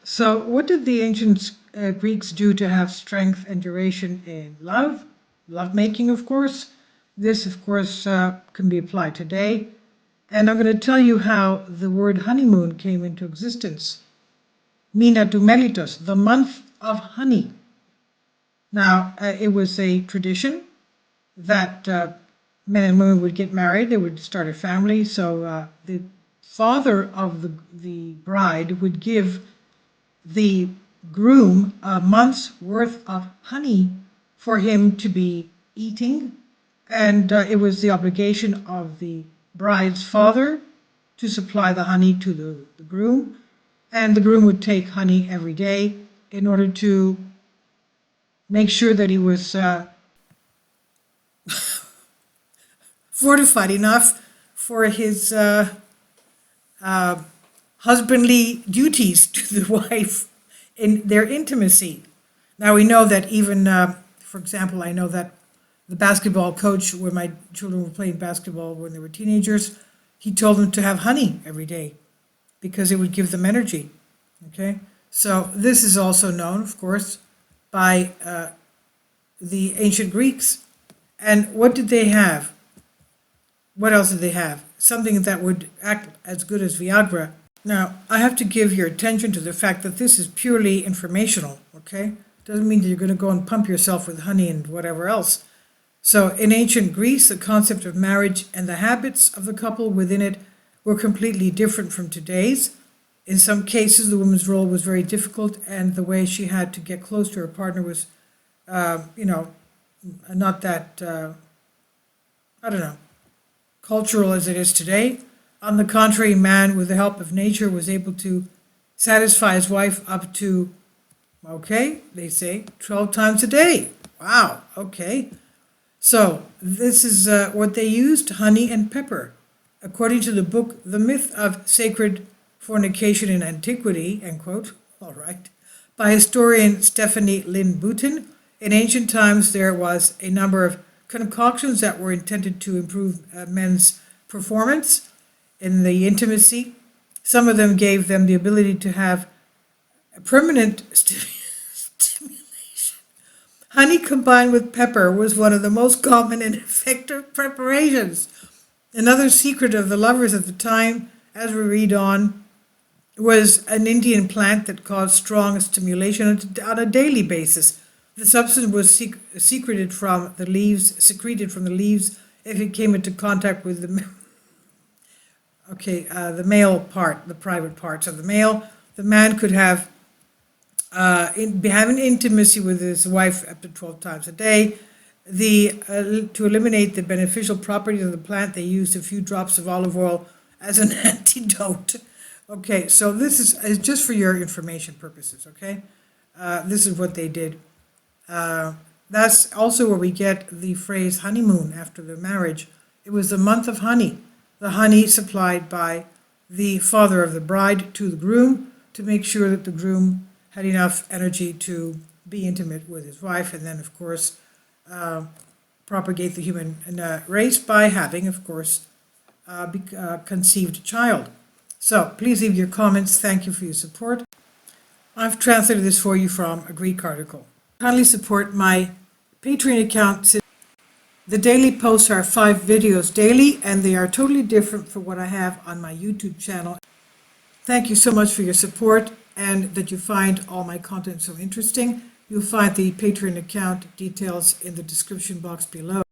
So, what did the ancient Greeks do to have strength and duration in love? Lovemaking, of course. This, of course, can be applied today. And I'm going to tell you how the word honeymoon came into existence. Mina tu melitos, the month of honey. Now, it was a tradition that men and women would get married, they would start a family. So the father of the bride would give the groom a month's worth of honey for him to be eating. And it was the obligation of the bride's father to supply the honey to the groom. And the groom would take honey every day in order to make sure that he was fortified enough for his husbandly duties to the wife in their intimacy. Now we know that even, for example, I know that the basketball coach, when my children were playing basketball when they were teenagers, he told them to have honey every day because it would give them energy. Okay, so this is also known, of course, by the ancient Greeks. And what did they have? What else did they have? Something that would act as good as Viagra. Now, I have to give your attention to the fact that this is purely informational, okay? Doesn't mean that you're going to go and pump yourself with honey and whatever else. So in ancient Greece, the concept of marriage and the habits of the couple within it were completely different from today's. In some cases, the woman's role was very difficult, and the way she had to get close to her partner was, not that, I don't know, cultural as it is today. On the contrary, man, with the help of nature, was able to satisfy his wife up to, okay, they say 12 times a day. Wow, okay. So this is what they used, honey and pepper. According to the book, The Myth of Sacred Fornication in Antiquity, end quote, all right, by historian Stephanie Lynn Boutin, in ancient times there was a number of concoctions that were intended to improve men's performance in the intimacy. Some of them gave them the ability to have a permanent stimulation. Honey combined with pepper was one of the most common and effective preparations. Another secret of the lovers at the time, as we read on, was an Indian plant that caused strong stimulation on a daily basis. The substance was secreted from the leaves if it came into contact with the male part, the private parts of the male. The man could have having intimacy with his wife up to 12 times a day. To eliminate the beneficial properties of the plant, they used a few drops of olive oil as an antidote. Okay, so this is just for your information purposes, okay? This is what they did. That's also where we get the phrase honeymoon after the marriage. It was the month of honey. The honey supplied by the father of the bride to the groom to make sure that the groom had enough energy to be intimate with his wife, and then, of course, propagate the human race by having, of course, conceived a child. So please leave your comments. Thank you for your support. I've translated this for you from a Greek article. Kindly support my Patreon account. The daily posts are 5 videos daily, and they are totally different from what I have on my YouTube channel. Thank you so much for your support and that you find all my content so interesting. You'll find the Patreon account details in the description box below.